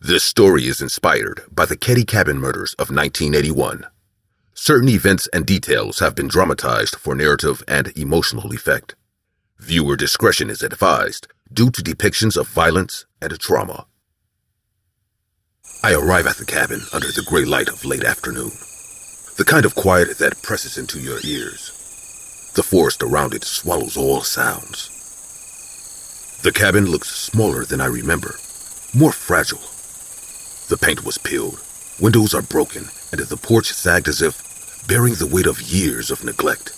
This story is inspired by the Keddie cabin murders of 1981. Certain events and details have been dramatized for narrative and emotional effect. Viewer discretion is advised due to depictions of violence and trauma. I arrive at the cabin under the gray light of late afternoon. The kind of quiet that presses into your ears. The forest around it swallows all sounds. The cabin looks smaller than I remember, more fragile. The paint was peeled, windows are broken, and the porch sagged as if bearing the weight of years of neglect.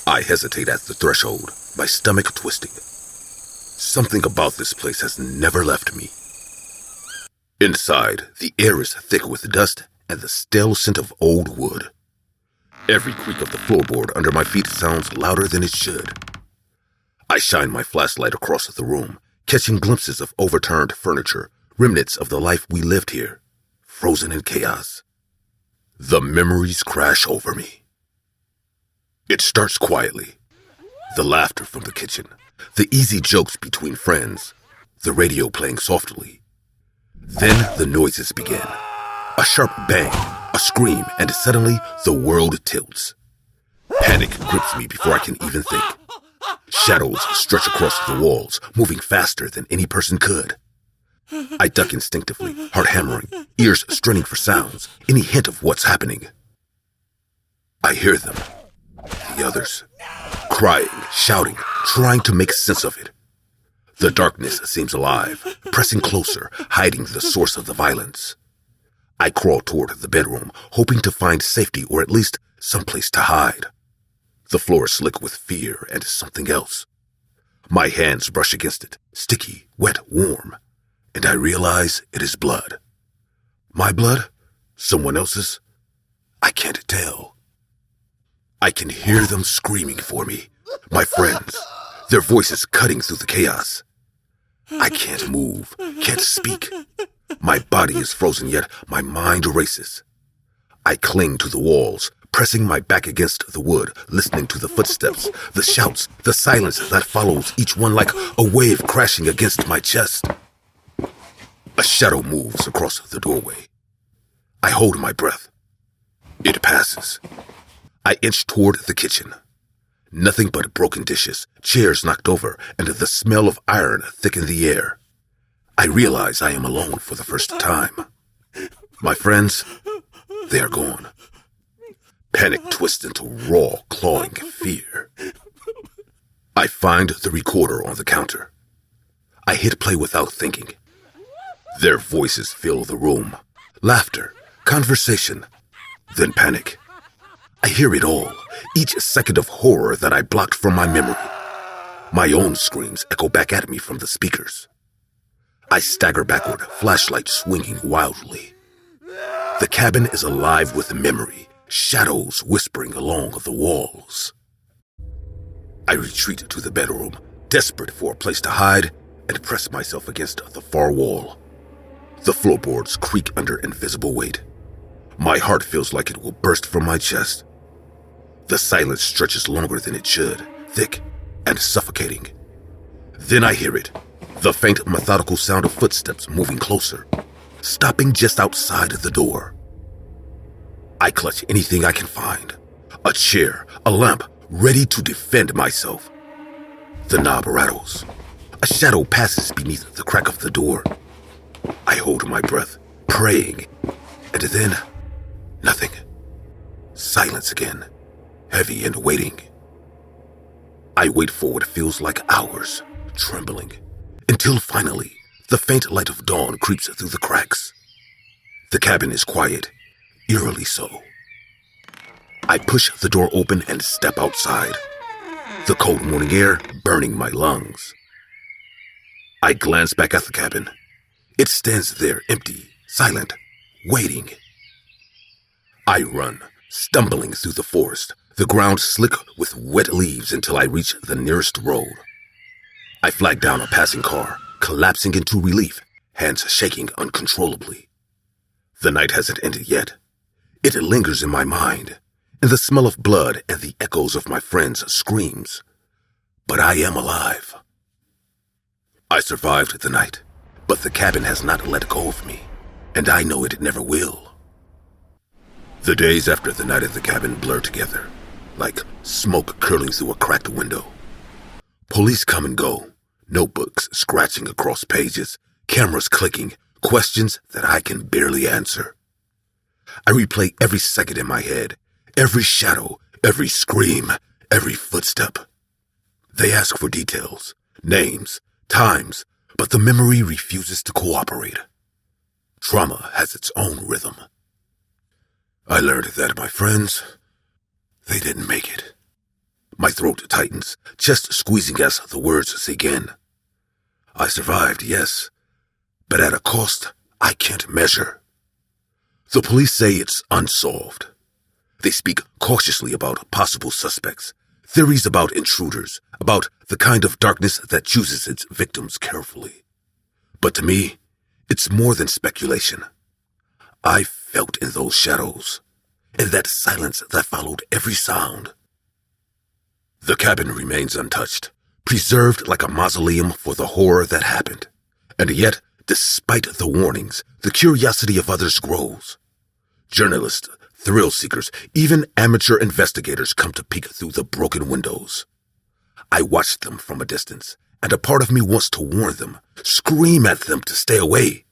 I hesitate at the threshold, my stomach twisting. Something about this place has never left me. Inside, the air is thick with dust and the stale scent of old wood. Every creak of the floorboard under my feet sounds louder than it should. I shine my flashlight across the room, catching glimpses of overturned furniture, remnants of the life we lived here, frozen in chaos. The memories crash over me. It starts quietly. The laughter from the kitchen, the easy jokes between friends, the radio playing softly. Then the noises begin. A sharp bang, a scream, and suddenly the world tilts. Panic grips me before I can even think. Shadows stretch across the walls, moving faster than any person could. I duck instinctively, heart hammering, ears straining for sounds, any hint of what's happening. I hear them, the others, crying, shouting, trying to make sense of it. The darkness seems alive, pressing closer, hiding the source of the violence. I crawl toward the bedroom, hoping to find safety or at least someplace to hide. The floor is slick with fear and something else. My hands brush against it, sticky, wet, warm, and I realize it is blood. My blood? Someone else's? I can't tell. I can hear them screaming for me, my friends, their voices cutting through the chaos. I can't move, can't speak. My body is frozen, yet my mind races. I cling to the walls, pressing my back against the wood, listening to the footsteps, the shouts, the silence that follows each one like a wave crashing against my chest. A shadow moves across the doorway. I hold my breath. It passes. I inch toward the kitchen. Nothing but broken dishes, chairs knocked over, and the smell of iron thicken the air. I realize I am alone for the first time. My friends, they are gone. Panic twists into raw, clawing fear. I find the recorder on the counter. I hit play without thinking. Their voices fill the room. Laughter, conversation, then panic. I hear it all, each second of horror that I blocked from my memory. My own screams echo back at me from the speakers. I stagger backward, flashlight swinging wildly. The cabin is alive with memory, shadows whispering along the walls. I retreat to the bedroom, desperate for a place to hide, and press myself against the far wall. The floorboards creak under invisible weight. My heart feels like it will burst from my chest. The silence stretches longer than it should, thick and suffocating. Then I hear it, the faint, methodical sound of footsteps moving closer, stopping just outside the door. I clutch anything I can find, a chair, a lamp, ready to defend myself. The knob rattles. A shadow passes beneath the crack of the door. I hold my breath, praying, and then nothing. Silence again, heavy and waiting. I wait for what feels like hours, trembling, until finally the faint light of dawn creeps through the cracks. The cabin is quiet, eerily so. I push the door open and step outside, the cold morning air burning my lungs. I glance back at the cabin. It stands there empty, silent, waiting. I run, stumbling through the forest, the ground slick with wet leaves until I reach the nearest road. I flag down a passing car, collapsing into relief, hands shaking uncontrollably. The night hasn't ended yet. It lingers in my mind, in the smell of blood and the echoes of my friends' screams. But I am alive. I survived the night, but the cabin has not let go of me, and I know it never will. The days after the night at the cabin blur together, like smoke curling through a cracked window. Police come and go, notebooks scratching across pages, cameras clicking, questions that I can barely answer. I replay every second in my head, every shadow, every scream, every footstep. They ask for details, names, times, but the memory refuses to cooperate. Trauma has its own rhythm. I learned that my friends, they didn't make it. My throat tightens, chest squeezing as the words sink in. I survived, yes, but at a cost I can't measure. The police say it's unsolved. They speak cautiously about possible suspects, theories about intruders, about the kind of darkness that chooses its victims carefully. But to me, it's more than speculation. I felt in those shadows, in that silence that followed every sound. The cabin remains untouched, preserved like a mausoleum for the horror that happened. And yet, despite the warnings, the curiosity of others grows. Journalists, thrill seekers, even amateur investigators come to peek through the broken windows. I watch them from a distance, and a part of me wants to warn them, scream at them to stay away.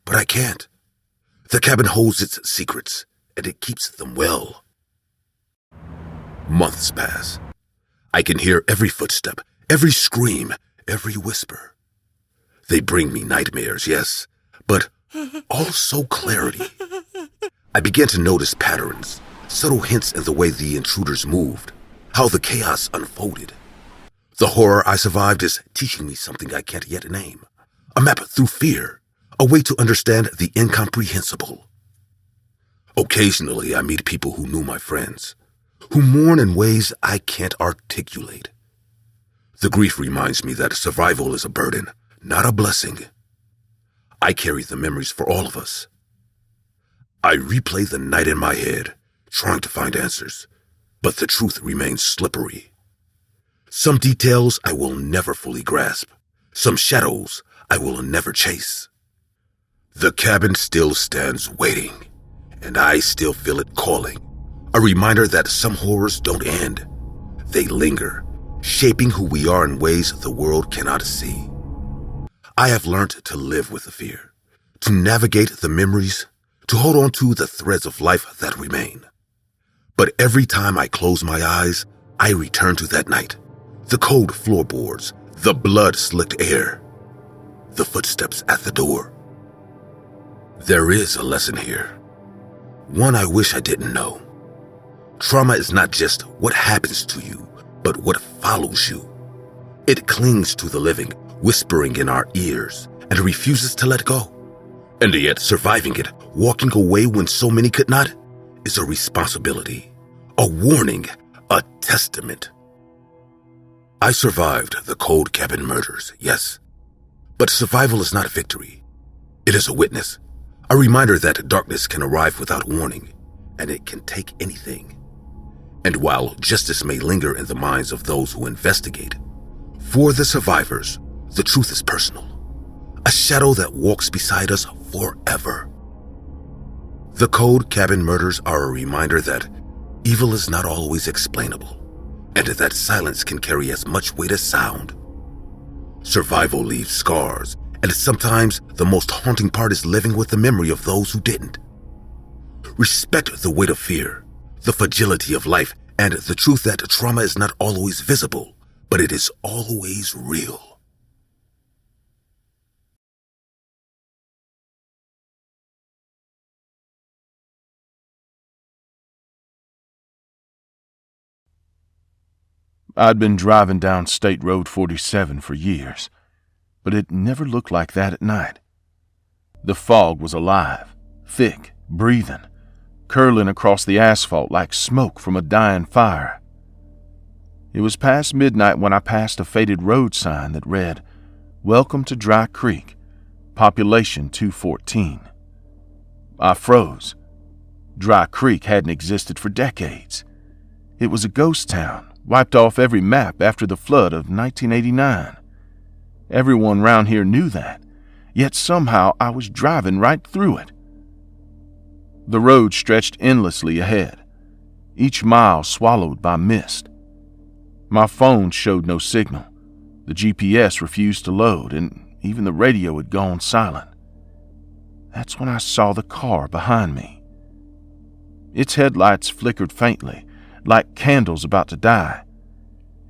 But I can't. The cabin holds its secrets, and it keeps them well. Months pass. I can hear every footstep, every scream, every whisper. They bring me nightmares, yes, but also clarity. I began to notice patterns, subtle hints in the way the intruders moved, how the chaos unfolded. The horror I survived is teaching me something I can't yet name. A map through fear, a way to understand the incomprehensible. Occasionally I meet people who knew my friends, who mourn in ways I can't articulate. The grief reminds me that survival is a burden, not a blessing. I carry the memories for all of us. I replay the night in my head, trying to find answers, but the truth remains slippery. Some details I will never fully grasp, some shadows I will never chase. The cabin still stands waiting, and I still feel it calling, a reminder that some horrors don't end. They linger, shaping who we are in ways the world cannot see. I have learned to live with the fear, to navigate the memories, to hold on to the threads of life that remain. But every time I close my eyes, I return to that night. The cold floorboards, the blood-slicked air, the footsteps at the door. There is a lesson here, one I wish I didn't know. Trauma is not just what happens to you, but what follows you. It clings to the living, whispering in our ears, and refuses to let go. And yet surviving it, walking away when so many could not, is a responsibility, a warning, a testament. I survived the cold cabin murders, yes. But survival is not a victory. It is a witness, a reminder that darkness can arrive without warning, and it can take anything. And while justice may linger in the minds of those who investigate, for the survivors, the truth is personal. A shadow that walks beside us forever. The cold cabin murders are a reminder that evil is not always explainable, and that silence can carry as much weight as sound. Survival leaves scars, and sometimes the most haunting part is living with the memory of those who didn't. Respect the weight of fear, the fragility of life, and the truth that trauma is not always visible, but it is always real. I'd been driving down State Road 47 for years, but it never looked like that at night. The fog was alive, thick, breathing, curling across the asphalt like smoke from a dying fire. It was past midnight when I passed a faded road sign that read, "Welcome to Dry Creek, population 214. I froze. Dry Creek hadn't existed for decades. It was a ghost town, wiped off every map after the flood of 1989. Everyone round here knew that, yet somehow I was driving right through it. The road stretched endlessly ahead, each mile swallowed by mist. My phone showed no signal, the GPS refused to load, and even the radio had gone silent. That's when I saw the car behind me. Its headlights flickered faintly, like candles about to die.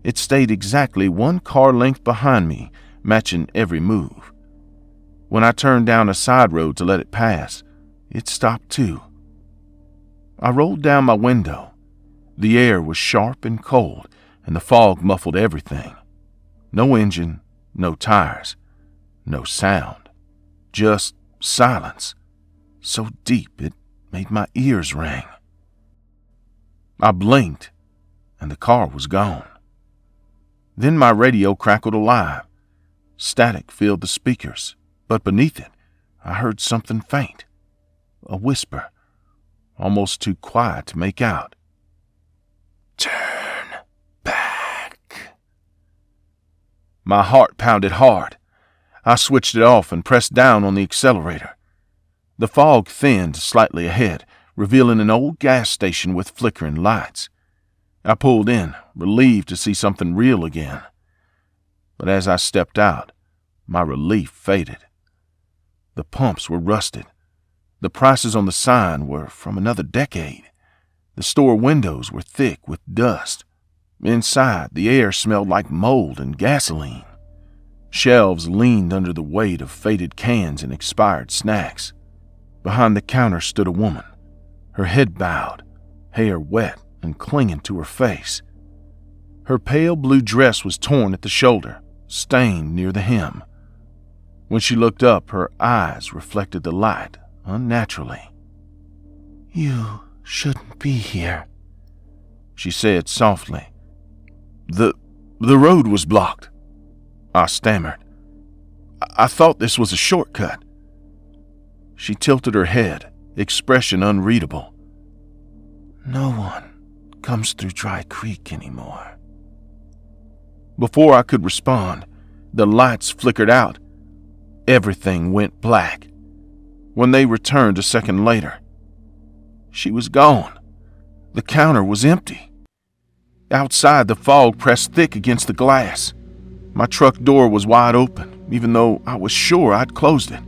It stayed exactly one car length behind me, matching every move. When I turned down a side road to let it pass, it stopped too. I rolled down my window. The air was sharp and cold, and the fog muffled everything. No engine, no tires, no sound. Just silence, so deep it made my ears ring. I blinked, and the car was gone. Then my radio crackled alive. Static filled the speakers, but beneath it, I heard something faint. A whisper, almost too quiet to make out. "Turn back." My heart pounded hard. I switched it off and pressed down on the accelerator. The fog thinned slightly ahead, revealing an old gas station with flickering lights. I pulled in, relieved to see something real again. But as I stepped out, my relief faded. The pumps were rusted. The prices on the sign were from another decade. The store windows were thick with dust. Inside, the air smelled like mold and gasoline. Shelves leaned under the weight of faded cans and expired snacks. Behind the counter stood a woman, her head bowed, hair wet and clinging to her face. Her pale blue dress was torn at the shoulder, stained near the hem. When she looked up, her eyes reflected the light unnaturally. "You shouldn't be here," she said softly. The road was blocked," I stammered. I thought this was a shortcut." She tilted her head, expression unreadable. "No one comes through Dry Creek anymore." Before I could respond, the lights flickered out. Everything went black. When they returned a second later, she was gone. The counter was empty. Outside, the fog pressed thick against the glass. My truck door was wide open, even though I was sure I'd closed it.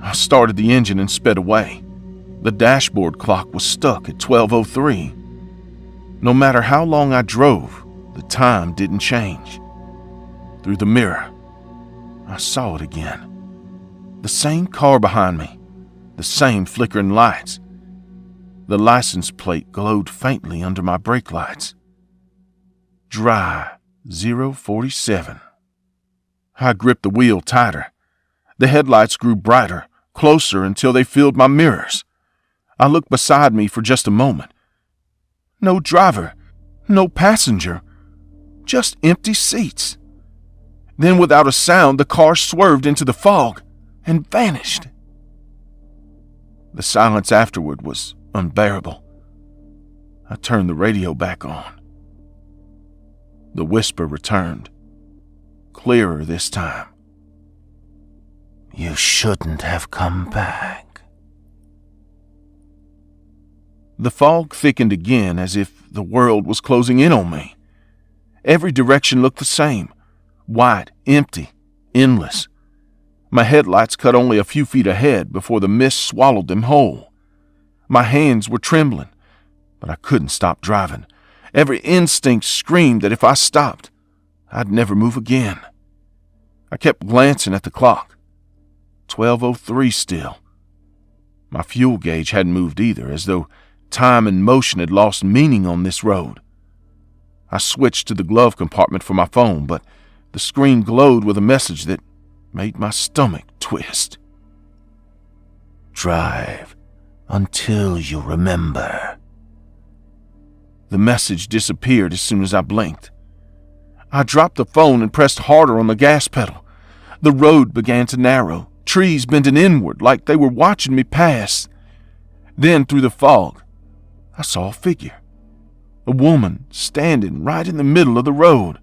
I started the engine and sped away. The dashboard clock was stuck at 12:03. No matter how long I drove, the time didn't change. Through the mirror, I saw it again. The same car behind me, the same flickering lights. The license plate glowed faintly under my brake lights. Dry 047. I gripped the wheel tighter. The headlights grew brighter, closer until they filled my mirrors. I looked beside me for just a moment. No driver, no passenger, just empty seats. Then without a sound, the car swerved into the fog and vanished. The silence afterward was unbearable. I turned the radio back on. The whisper returned, clearer this time. "You shouldn't have come back." The fog thickened again as if the world was closing in on me. Every direction looked the same, wide, empty, endless. My headlights cut only a few feet ahead before the mist swallowed them whole. My hands were trembling, but I couldn't stop driving. Every instinct screamed that if I stopped, I'd never move again. I kept glancing at the clock. 12:03 still. My fuel gauge hadn't moved either, as though time and motion had lost meaning on this road. I switched to the glove compartment for my phone, but the screen glowed with a message that made my stomach twist. "Drive until you remember." The message disappeared as soon as I blinked. I dropped the phone and pressed harder on the gas pedal. The road began to narrow, trees bending inward like they were watching me pass. Then, through the fog, I saw a figure. A woman standing right in the middle of the road.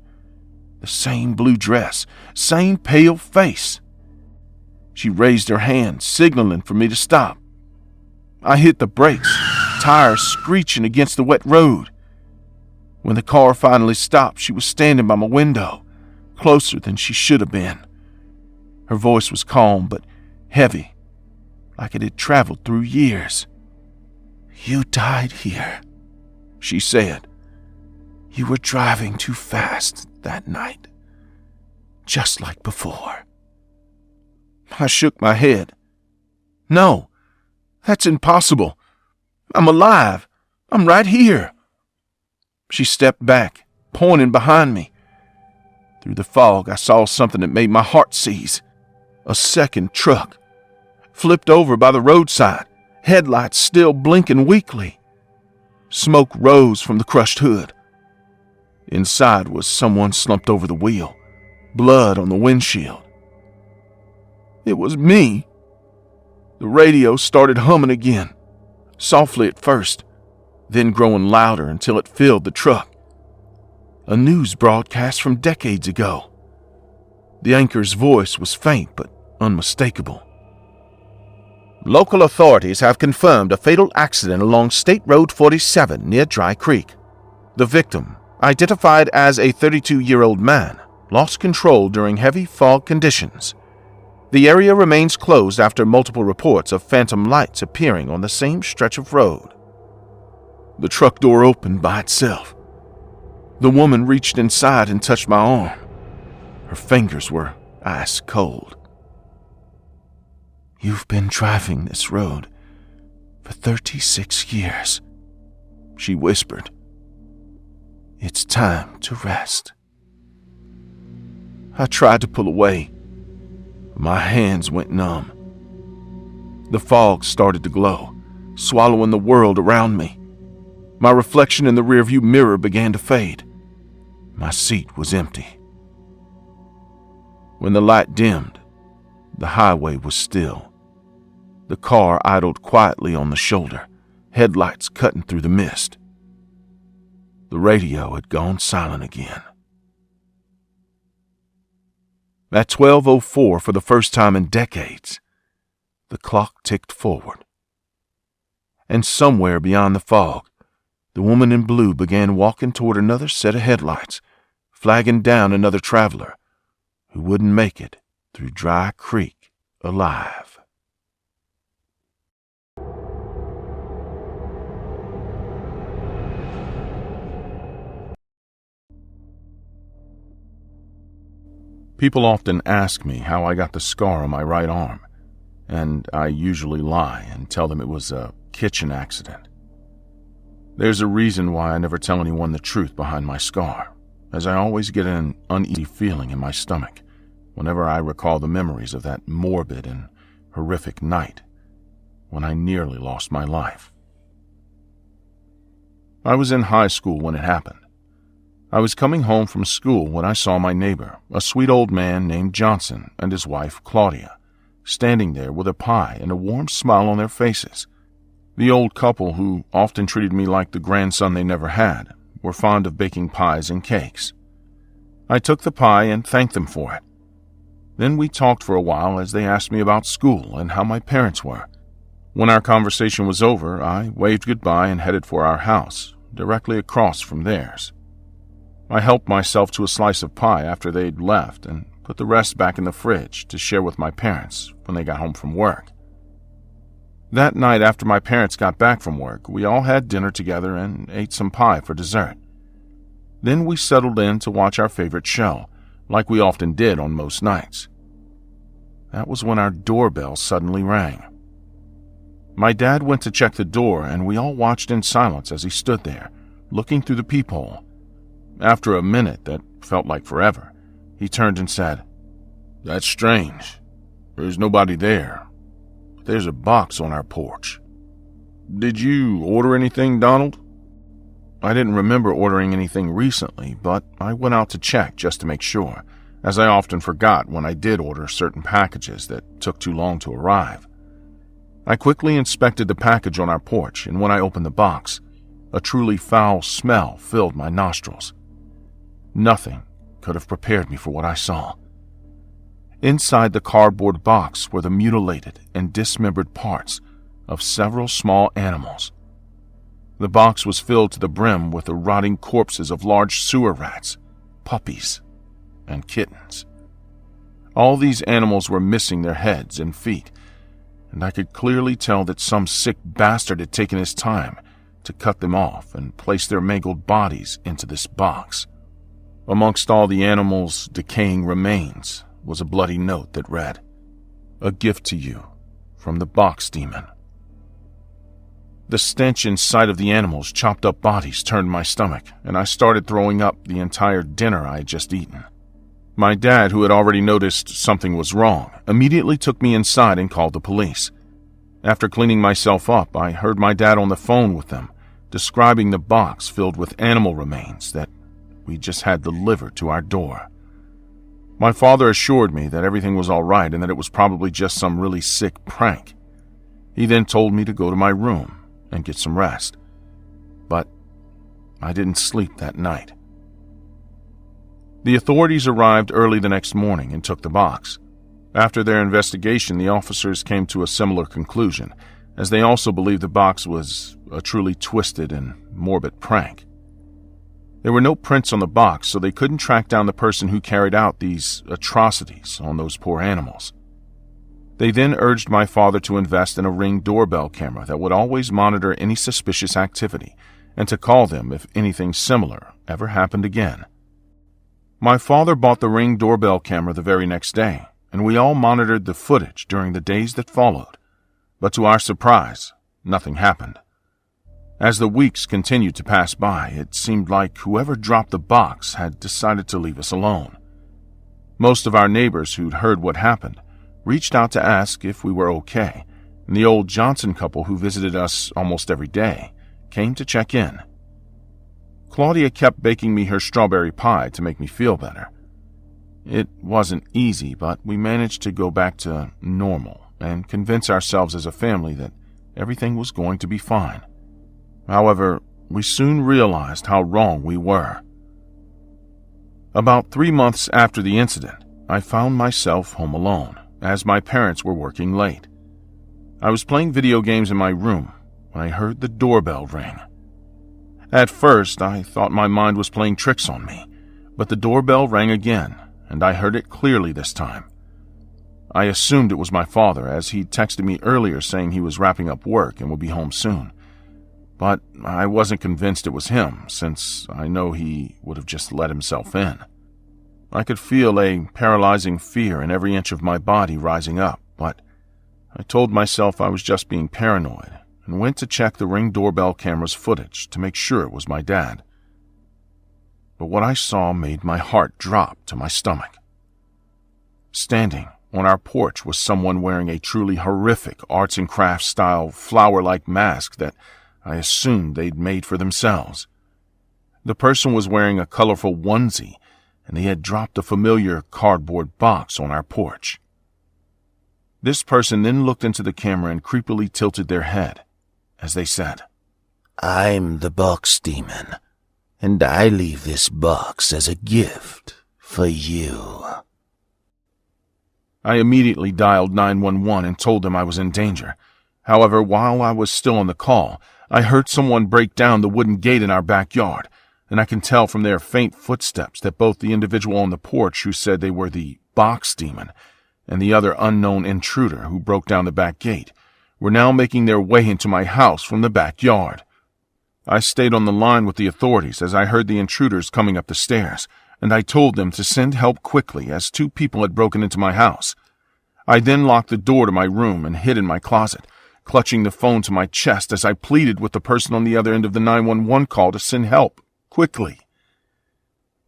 The same blue dress, same pale face. She raised her hand, signaling for me to stop. I hit the brakes, tires screeching against the wet road. When the car finally stopped, she was standing by my window, closer than she should have been. Her voice was calm but heavy, like it had traveled through years. "You died here," she said. "You were driving too fast that night, just like before." I shook my head. "No, that's impossible. I'm alive. I'm right here." She stepped back, pointing behind me. Through the fog, I saw something that made my heart seize. A second truck, flipped over by the roadside, headlights still blinking weakly. Smoke rose from the crushed hood. Inside was someone slumped over the wheel, blood on the windshield. It was me. The radio started humming again, softly at first, then growing louder until it filled the truck. A news broadcast from decades ago. The anchor's voice was faint but unmistakable. "Local authorities have confirmed a fatal accident along State Road 47 near Dry Creek. The victim, identified as a 32-year-old man, lost control during heavy fog conditions. The area remains closed after multiple reports of phantom lights appearing on the same stretch of road." The truck door opened by itself. The woman reached inside and touched my arm. Her fingers were ice cold. "You've been driving this road for 36 years, she whispered. "It's time to rest." I tried to pull away. My hands went numb. The fog started to glow, swallowing the world around me. My reflection in the rearview mirror began to fade. My seat was empty. When the light dimmed, the highway was still. The car idled quietly on the shoulder, headlights cutting through the mist. The radio had gone silent again. At 12:04, for the first time in decades, the clock ticked forward. And somewhere beyond the fog, the woman in blue began walking toward another set of headlights, flagging down another traveler who wouldn't make it through Dry Creek alive. People often ask me how I got the scar on my right arm, and I usually lie and tell them it was a kitchen accident. There's a reason why I never tell anyone the truth behind my scar, as I always get an uneasy feeling in my stomach whenever I recall the memories of that morbid and horrific night when I nearly lost my life. I was in high school when it happened. I was coming home from school when I saw my neighbor, a sweet old man named Johnson, and his wife, Claudia, standing there with a pie and a warm smile on their faces. The old couple, who often treated me like the grandson they never had, were fond of baking pies and cakes. I took the pie and thanked them for it. Then we talked for a while as they asked me about school and how my parents were. When our conversation was over, I waved goodbye and headed for our house, directly across from theirs. I helped myself to a slice of pie after they'd left and put the rest back in the fridge to share with my parents when they got home from work. That night after my parents got back from work, we all had dinner together and ate some pie for dessert. Then we settled in to watch our favorite show, like we often did on most nights. That was when our doorbell suddenly rang. My dad went to check the door, and we all watched in silence as he stood there, looking through the peephole. After a minute that felt like forever, he turned and said, "That's strange. There's nobody there. But there's a box on our porch. Did you order anything, Donald?" I didn't remember ordering anything recently, but I went out to check just to make sure, as I often forgot when I did order certain packages that took too long to arrive. I quickly inspected the package on our porch, and when I opened the box, a truly foul smell filled my nostrils. Nothing could have prepared me for what I saw. Inside the cardboard box were the mutilated and dismembered parts of several small animals. The box was filled to the brim with the rotting corpses of large sewer rats, puppies, and kittens. All these animals were missing their heads and feet, and I could clearly tell that some sick bastard had taken his time to cut them off and place their mangled bodies into this box. Amongst all the animals' decaying remains was a bloody note that read, "A gift to you from the box demon." The stench and sight of the animals' chopped up bodies turned my stomach, and I started throwing up the entire dinner I had just eaten. My dad, who had already noticed something was wrong, immediately took me inside and called the police. After cleaning myself up, I heard my dad on the phone with them, describing the box filled with animal remains that we just had delivered to our door. My father assured me that everything was all right and that it was probably just some really sick prank. He then told me to go to my room and get some rest. But I didn't sleep that night. The authorities arrived early the next morning and took the box. After their investigation, the officers came to a similar conclusion, as they also believed the box was a truly twisted and morbid prank. There were no prints on the box, so they couldn't track down the person who carried out these atrocities on those poor animals. They then urged my father to invest in a Ring doorbell camera that would always monitor any suspicious activity and to call them if anything similar ever happened again. My father bought the Ring doorbell camera the very next day, and we all monitored the footage during the days that followed. But to our surprise, nothing happened. As the weeks continued to pass by, it seemed like whoever dropped the box had decided to leave us alone. Most of our neighbors who'd heard what happened reached out to ask if we were okay, and the old Johnson couple who visited us almost every day came to check in. Claudia kept baking me her strawberry pie to make me feel better. It wasn't easy, but we managed to go back to normal and convince ourselves as a family that everything was going to be fine. However, we soon realized how wrong we were. About 3 months after the incident, I found myself home alone, as my parents were working late. I was playing video games in my room when I heard the doorbell ring. At first, I thought my mind was playing tricks on me, but the doorbell rang again, and I heard it clearly this time. I assumed it was my father, as he texted me earlier saying he was wrapping up work and would be home soon. But I wasn't convinced it was him, since I know he would have just let himself in. I could feel a paralyzing fear in every inch of my body rising up, but I told myself I was just being paranoid and went to check the Ring doorbell camera's footage to make sure it was my dad. But what I saw made my heart drop to my stomach. Standing on our porch was someone wearing a truly horrific arts and crafts style flower-like mask that I assumed they'd made for themselves. The person was wearing a colorful onesie, and they had dropped a familiar cardboard box on our porch. This person then looked into the camera and creepily tilted their head as they said, "I'm the box demon, and I leave this box as a gift for you." I immediately dialed 911 and told them I was in danger. However, while I was still on the call, I heard someone break down the wooden gate in our backyard, and I can tell from their faint footsteps that both the individual on the porch who said they were the box demon and the other unknown intruder who broke down the back gate were now making their way into my house from the backyard. I stayed on the line with the authorities as I heard the intruders coming up the stairs, and I told them to send help quickly as 2 people had broken into my house. I then locked the door to my room and hid in my closet, clutching the phone to my chest as I pleaded with the person on the other end of the 911 call to send help, quickly.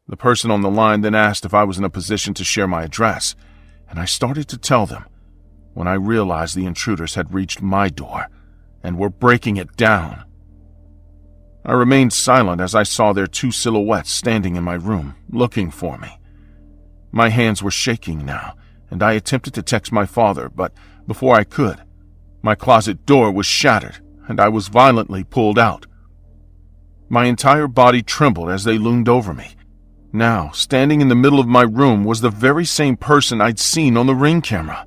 The person on the line then asked if I was in a position to share my address, and I started to tell them when I realized the intruders had reached my door and were breaking it down. I remained silent as I saw their 2 silhouettes standing in my room, looking for me. My hands were shaking now, and I attempted to text my father, but before I could, my closet door was shattered, and I was violently pulled out. My entire body trembled as they loomed over me. Now, standing in the middle of my room was the very same person I'd seen on the Ring camera.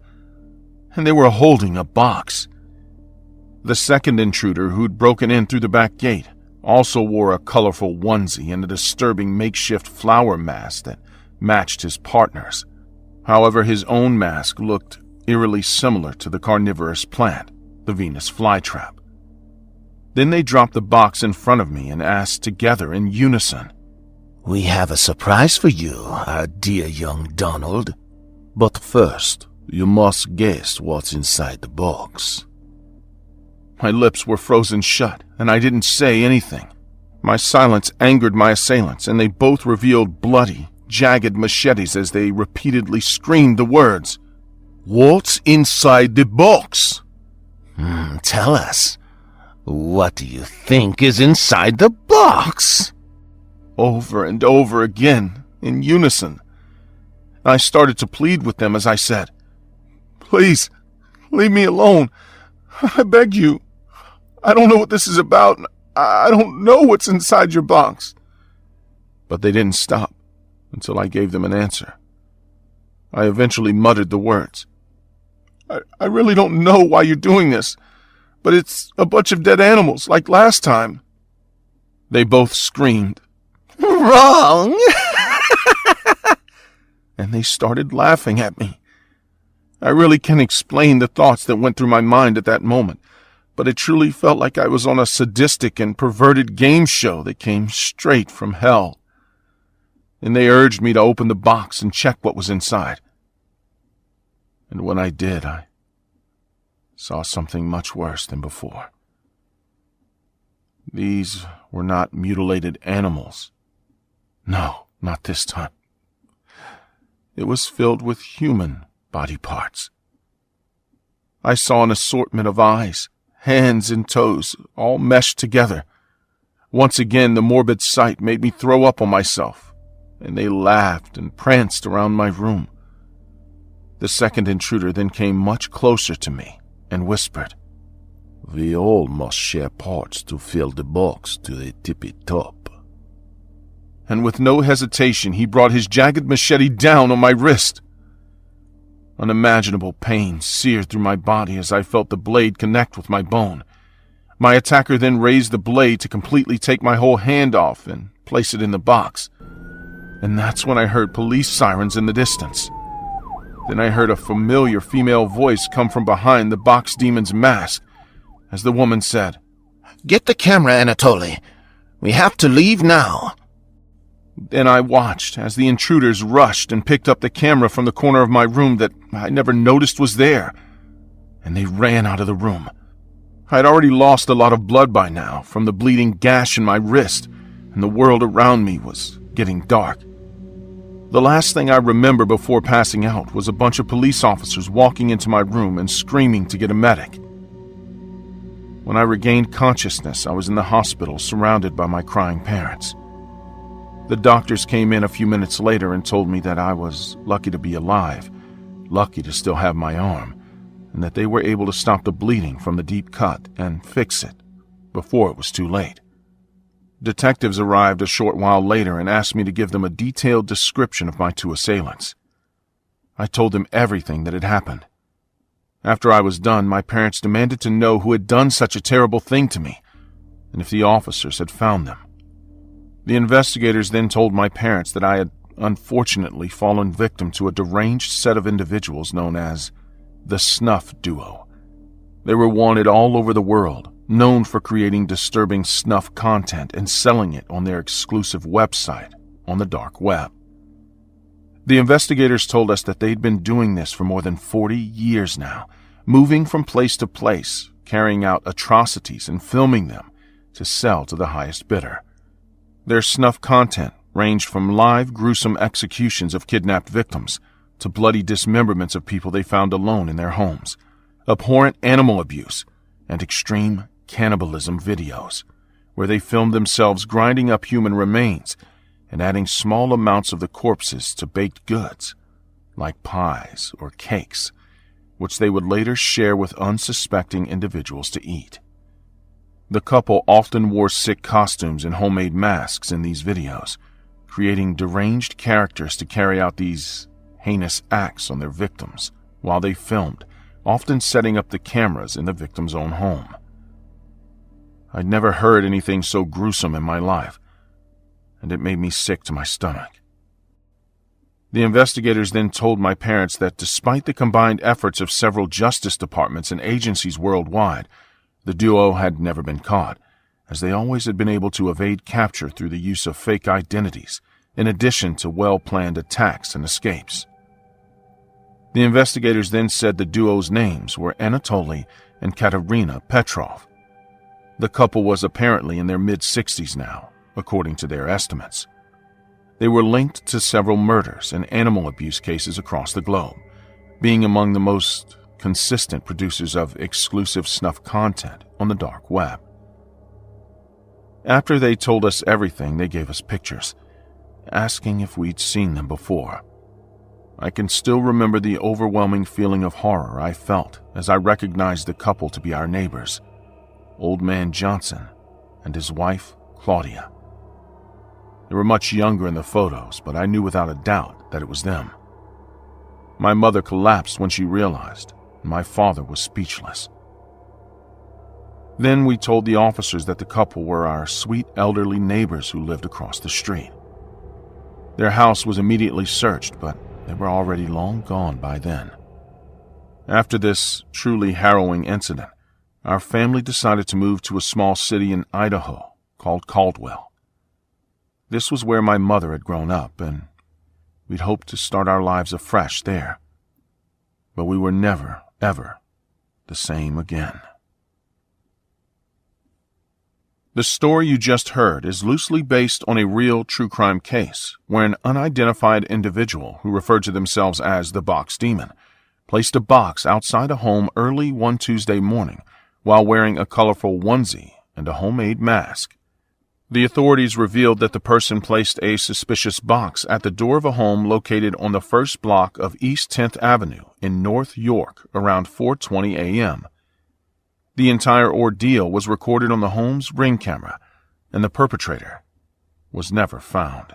And they were holding a box. The second intruder, who'd broken in through the back gate, also wore a colorful onesie and a disturbing makeshift flower mask that matched his partner's. However, his own mask looked eerily similar to the carnivorous plant, the Venus flytrap. Then they dropped the box in front of me and asked together in unison, "We have a surprise for you, our dear young Donald. But first, you must guess what's inside the box." My lips were frozen shut, and I didn't say anything. My silence angered my assailants, and they both revealed bloody, jagged machetes as they repeatedly screamed the words, "What's inside the box?" Tell us, what do you think is inside the box? Over and over again, in unison. I started to plead with them as I said, "Please, leave me alone. I beg you. I don't know what this is about. I don't know what's inside your box." But they didn't stop until I gave them an answer. I eventually muttered the words, I really don't know why you're doing this, but it's a bunch of dead animals, like last time." They both screamed, "Wrong!" and they started laughing at me. I really can't explain the thoughts that went through my mind at that moment, but it truly felt like I was on a sadistic and perverted game show that came straight from hell. And they urged me to open the box and check what was inside. And when I did, I saw something much worse than before. These were not mutilated animals. No, not this time. It was filled with human body parts. I saw an assortment of eyes, hands, and toes, all meshed together. Once again, the morbid sight made me throw up on myself, and they laughed and pranced around my room. The second intruder then came much closer to me and whispered, "We all must share parts to fill the box to the tippy top." And with no hesitation, he brought his jagged machete down on my wrist. Unimaginable pain seared through my body as I felt the blade connect with my bone. My attacker then raised the blade to completely take my whole hand off and place it in the box. And that's when I heard police sirens in the distance. Then I heard a familiar female voice come from behind the box demon's mask as the woman said, "Get the camera, Anatoly. We have to leave now." Then I watched as the intruders rushed and picked up the camera from the corner of my room that I never noticed was there, and they ran out of the room. I'd already lost a lot of blood by now from the bleeding gash in my wrist, and the world around me was getting dark. The last thing I remember before passing out was a bunch of police officers walking into my room and screaming to get a medic. When I regained consciousness, I was in the hospital surrounded by my crying parents. The doctors came in a few minutes later and told me that I was lucky to be alive, lucky to still have my arm, and that they were able to stop the bleeding from the deep cut and fix it before it was too late. Detectives arrived a short while later and asked me to give them a detailed description of my two assailants. I told them everything that had happened. After I was done, my parents demanded to know who had done such a terrible thing to me, and if the officers had found them. The investigators then told my parents that I had unfortunately fallen victim to a deranged set of individuals known as the Snuff Duo. They were wanted all over the world, known for creating disturbing snuff content and selling it on their exclusive website on the dark web. The investigators told us that they'd been doing this for more than 40 years now, moving from place to place, carrying out atrocities and filming them to sell to the highest bidder. Their snuff content ranged from live, gruesome executions of kidnapped victims to bloody dismemberments of people they found alone in their homes, abhorrent animal abuse, and extreme cannibalism videos, where they filmed themselves grinding up human remains and adding small amounts of the corpses to baked goods, like pies or cakes, which they would later share with unsuspecting individuals to eat. The couple often wore sick costumes and homemade masks in these videos, creating deranged characters to carry out these heinous acts on their victims while they filmed, often setting up the cameras in the victim's own home. I'd never heard anything so gruesome in my life, and it made me sick to my stomach. The investigators then told my parents that despite the combined efforts of several justice departments and agencies worldwide, the duo had never been caught, as they always had been able to evade capture through the use of fake identities, in addition to well-planned attacks and escapes. The investigators then said the duo's names were Anatoly and Katerina Petrov. The couple was apparently in their mid-60s now, according to their estimates. They were linked to several murders and animal abuse cases across the globe, being among the most consistent producers of exclusive snuff content on the dark web. After they told us everything, they gave us pictures, asking if we'd seen them before. I can still remember the overwhelming feeling of horror I felt as I recognized the couple to be our neighbors, Old Man Johnson and his wife, Claudia. They were much younger in the photos, but I knew without a doubt that it was them. My mother collapsed when she realized, and my father was speechless. Then we told the officers that the couple were our sweet elderly neighbors who lived across the street. Their house was immediately searched, but they were already long gone by then. After this truly harrowing incident, our family decided to move to a small city in Idaho called Caldwell. This was where my mother had grown up, and we'd hoped to start our lives afresh there. But we were never, ever the same again. The story you just heard is loosely based on a real true crime case where an unidentified individual who referred to themselves as the Box Demon placed a box outside a home early one Tuesday morning while wearing a colorful onesie and a homemade mask. The authorities revealed that the person placed a suspicious box at the door of a home located on the first block of East 10th Avenue in North York around 4:20 a.m. The entire ordeal was recorded on the home's Ring camera, and the perpetrator was never found.